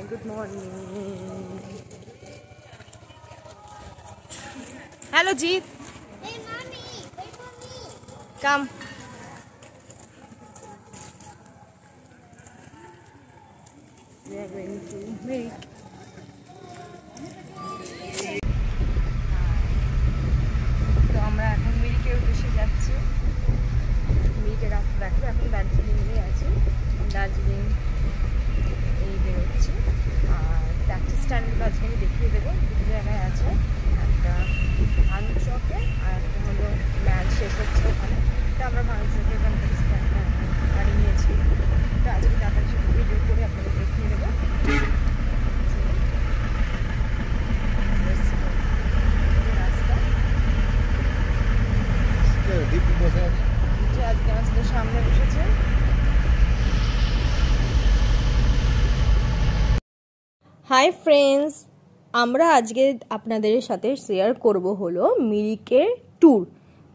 Hi, good morning. Hello, Jeet. Hey, mommy, wait for me. Come. We are going to make. তো আমরা এখন মিরিকের উদ্দেশ্যে যাচ্ছি। মিরিকের রাস্তা দেখো, এখন দার্জিলিংয়ে আছি। দার্জিলিং এই বেরোচ্ছি। আর ট্যাক্সি স্ট্যান্ডগুলো আজকে আমি দেখিয়ে দেবো। দুটো জায়গায় আছে, একটা ভানু চকে আর একটা হলো ম্যাচ শেষ হচ্ছে ওখানে। তো আমরা ভানু চকে ওখান থেকে গাড়ি নিয়েছি। তো আজকে তাড়াতাড়ি সাথে ভিডিও করে আপনাদের দেখিয়ে দেবো। রাস্তা আজকে আমাদের সামনে বসেছে। হাই ফ্রেন্ডস, আমরা আজকে আপনাদের সাথে শেয়ার করব হলো মিরিকের ট্যুর।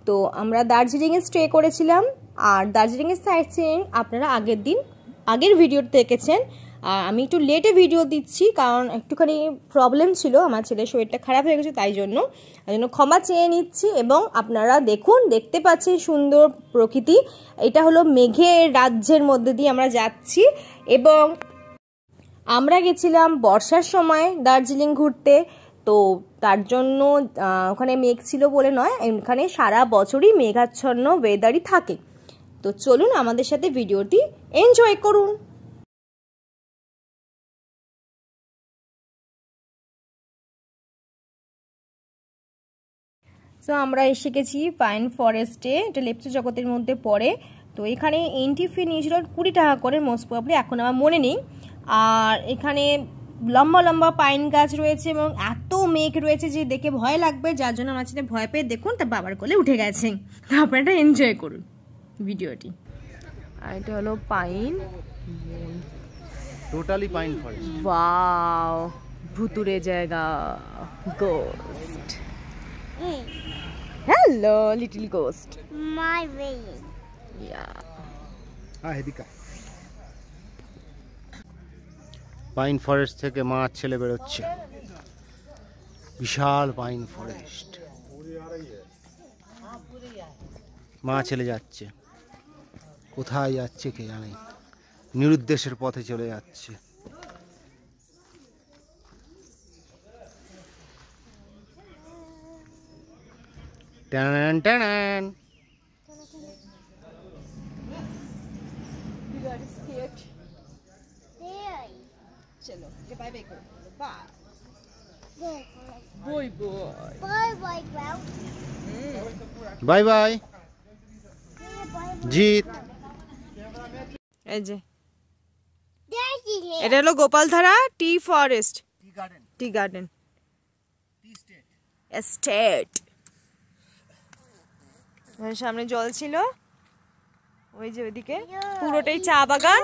তো আমরা দার্জিলিংয়ে স্টে করেছিলাম। আর দার্জিলিংয়ের সাইট সিইং আপনারা আগের ভিডিও দেখেছেন। আর আমি একটু লেটে ভিডিও দিচ্ছি, কারণ একটুখানি প্রবলেম ছিল, আমার ছেলের শরীরটা খারাপ হয়ে গেছে, তাই জন্য ক্ষমা চেয়ে নিচ্ছি। এবং আপনারা দেখতে পাচ্ছেন সুন্দর প্রকৃতি। এটা হলো মেঘের রাজ্যের মধ্যে দিয়ে আমরা যাচ্ছি। এবং আমরা গেছিলাম বর্ষার সময় দার্জিলিং ঘুরতে, তো তার জন্য ওখানে মেঘ ছিল বলে নয়, এখানে সারা বছরই মেঘাচ্ছন্ন ওয়েদারই থাকে। তো চলুন আমাদের সাথে ভিডিওটি এনজয় করুন। তো আমরা এসে গেছি পাইন ফরেস্টে, এটা লেপচা জগতের মধ্যে পড়ে। তো এখানে এন্ট্রি ফি নিয়েছিল 20 টাকা করে, মোস্ট প্রবাবলি, এখন আমার মনে নেই। আর এখানে লম্বা লম্বা পাইন গাছ রয়েছে এবং এত মেঘ রয়েছে যে দেখে ভয় লাগবে, যার জন্য আমার ছেলে ভয় পেয়ে দেখুন তার বাবার কোলে উঠে গেছে। আপনারা এনজয় করুন ভিডিওটি। আর এটা হলো pine, totally pine forest. Wow, ভুতুরে জায়গা, ghost. Hello, little ghost. My way. Yeah. হেদিকা পাইন ফরেস্ট থেকে মাছ ছেলে বেরোচ্ছে। বিশাল পাইন ফরেস্ট, মা ছেলে যাচ্ছে। কোথায় যাচ্ছে কে জানে, নিরুদ্দেশের পথে চলে যাচ্ছে। টান টান। चलो बाय बाय करो, bye Bye, bye, bye bye জিত। এই যে এটা হলো Gopaldhara tea forest, tea garden, estate. সামনে জল ছিল, ওই যে ওইদিকে পুরোটাই চা বাগান।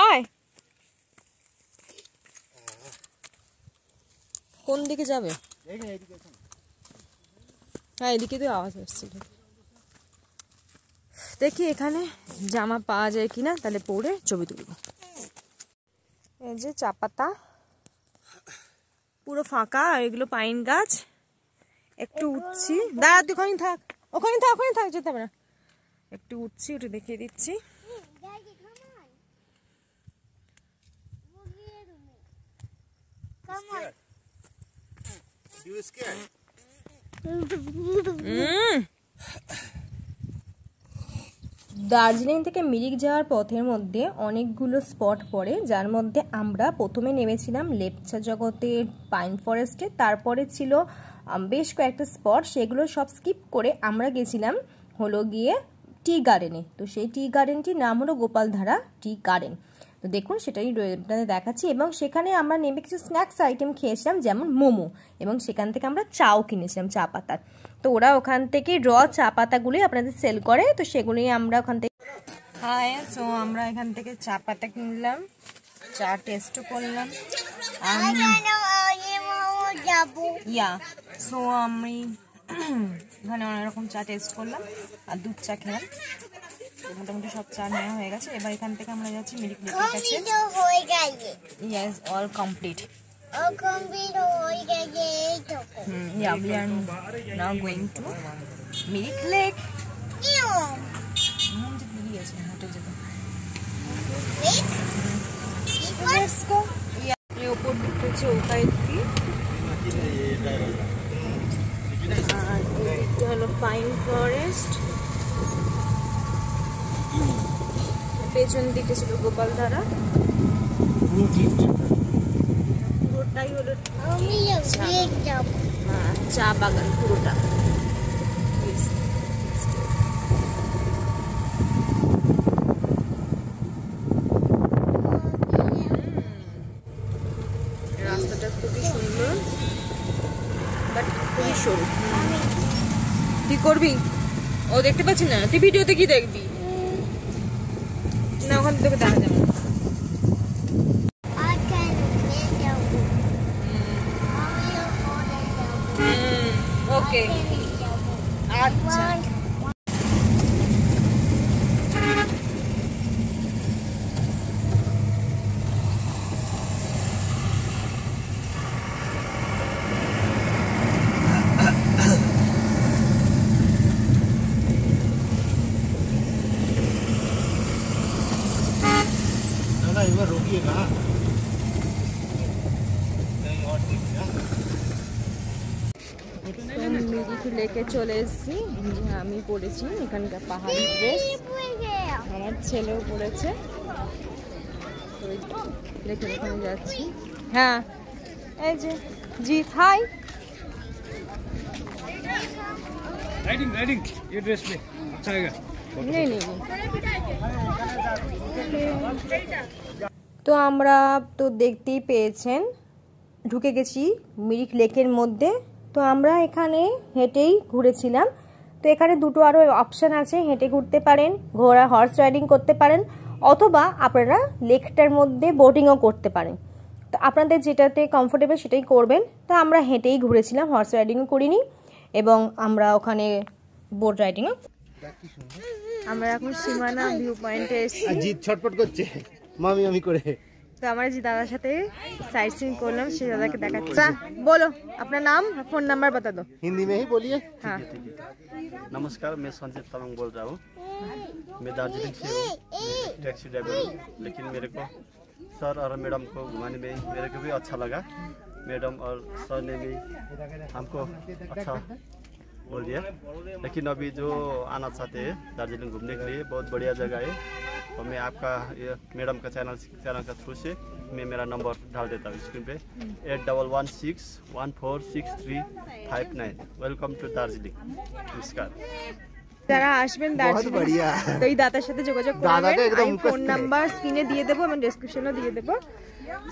আয়, কোন দিকে যাবে? হ্যাঁ, এদিকে তো আওয়াজ আসছিল। দেখি এখানে জামা পাওয়া যায় কিনা, তাহলে পরে ছবি তুলব। এই যে চা পাতা, পুরো ফাঁকা, আর এগুলো পাইন গাছ। একটু উঠছি, দাঁড়া তুই ওখানে থাক, ওখানে থাক, যেতে হবে না। একটু উঠছি, ওটা দেখিয়ে দিচ্ছি। Daddy, come on. Come on. You scared? Darjeeling থেকে মিরিক যাওয়ার পথের মধ্যে অনেকগুলো স্পট পড়ে, যার মধ্যে আমরা প্রথমে নেমেছিলাম লেপচা জগতের পাইন ফরেস্টে। তারপরে ছিল বেশ কয়েকটা স্পট, সেগুলো সব স্কিপ করে আমরা গেছিলাম হলো গিয়ে টি গার্ডেনে। তো সেই টি গার্ডেনটির নাম হলো গোপালধারা টি গার্ডেন। তো দেখুন সেটাই আপনাদের দেখাচ্ছি। এবং সেখানে আমরা নেমে কিছু স্ন্যাক্স আইটেম খেয়েছিলাম, যেমন মোমো, এবং সেখান থেকে আমরা চাও কিনেছিলাম চা পাতার। তো ওরা ওখান থেকে র চা পাতাগুলোই আপনাদের সেল করে, তো সেগুলোই আমরা ওখান থেকে সো আমরা এখান থেকে চা পাতা কিনলাম, চা টেস্টও করলাম। ইয়া, সো আমি এখানে অনেক রকম চা টেস্ট করলাম আর দুধ চা খেলাম। তো মোটামুটি সব চা নেওয়া হয়ে গেছে। এবার এখান থেকে আমরা যাচ্ছি মিরিক লেকের কাছে। Yes, all complete. Yeah, we are now going to Mirik Lake. Let's go. Yeah, ওপর দিকে হচ্ছে ওটাই দিয়ে। আর এটা হলো পাইন ফরেস্ট। পেছন দিকে ছিল গোপালধারা। পুরোটাই হলো চা বাগান পুরোটা। রাস্তাটা খুবই সুন্দর বাট খুবই সরু। কি করবি? ও দেখতে পাচ্ছি না, তুই ভিডিওতে কি দেখবি না? ওখানে তোকে দেখা যাবে। ওকে, আচ্ছা। रोकिएगा মিরিক লেকে চলে এসেছি। আমি পড়েছি এখানকার পাহাড়ি ড্রেস, আমার ছেলেও পড়েছে। লেকের ওখানে যাচ্ছি। হ্যাঁ, এই যে জিৎ, হাই। राइडिंग राइडिंग ये ड्रेस में अच्छा आएगा। নেই নেই। তো আমরা তো দেখতেই পেয়েছেন ঢুকে গেছি মিরিক লেকের মধ্যে। তো আমরা এখানে হেঁটেই ঘুরেছিলাম। তো এখানে দুটো আরও অপশান আছে, হেঁটে ঘুরতে পারেন, ঘোড়া হর্স রাইডিং করতে পারেন, অথবা আপনারা লেকটার মধ্যে বোটিংও করতে পারেন। তো আপনাদের যেটাতে কমফোর্টেবল সেটাই করবেন। তো আমরা হেঁটেই ঘুরেছিলাম, হর্স রাইডিংও করিনি এবং আমরা ওখানে বোট রাইডিংও। আমরা এখন সীমানা ভিউ পয়েন্টে এসেছি। জিৎ ছটপট করছে মামি মামি করে। তো আমরা যে দাদার সাথে साइट सीइंग করলাম সেই দাদাকে দেখাচ্ছি। बोलो अपना नाम फोन नंबर बता दो। हिंदी में ही बोलिए। हाँ, नमस्कार, मैं संजीत तमंग बोल रहा हूँ। मैं दार्जिलिंग से हूँ, टैक्सी ड्राइवर हूँ। लेकिन मेरे को सर और मैडम को घुमाने में मेरे को भी अच्छा लगा। मैडम और सर ने भी हमको अच्छा बोल दिया। लेकिन अभी जो आना चाहते हैं दार्जिलिंग घूमने के लिए, बहुत बढ़िया जगह है। और मैं आपका ये मैडम का चैनल का थ्रू से मैं मेरा नंबर डाल देता हूँ स्क्रीन पे 8116146359। Welcome to Darjeeling. नमस्कार। যারা আসবেন দার্জিলিং, তো এই দাদার সাথে যোগাযোগ করবেন। আমি ফোন নাম্বার স্ক্রিনে দিয়ে দেবো এবং ডেসক্রিপশনেও দিয়ে দেবো।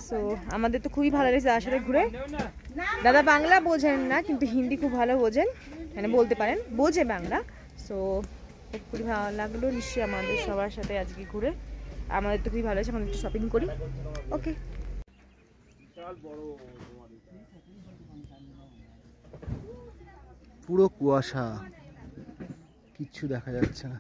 সো আমাদের তো খুবই ভালো লেগেছে দাদার সাথে ঘুরে। দাদা বাংলা বোঝেন না কিন্তু হিন্দি খুব ভালো বোঝেন, মানে বলতে পারেন, বোঝে বাংলা। সো খুবই ভালো লাগলো নিশ্চয়ই আমাদের সবার সাথে আজকে ঘুরে। আমাদের তো খুবই ভালো হয়েছে, আমাদের একটু শপিং করি। ওকে, পুরো কুয়াশা, কিচ্ছু দেখা যাচ্ছে না।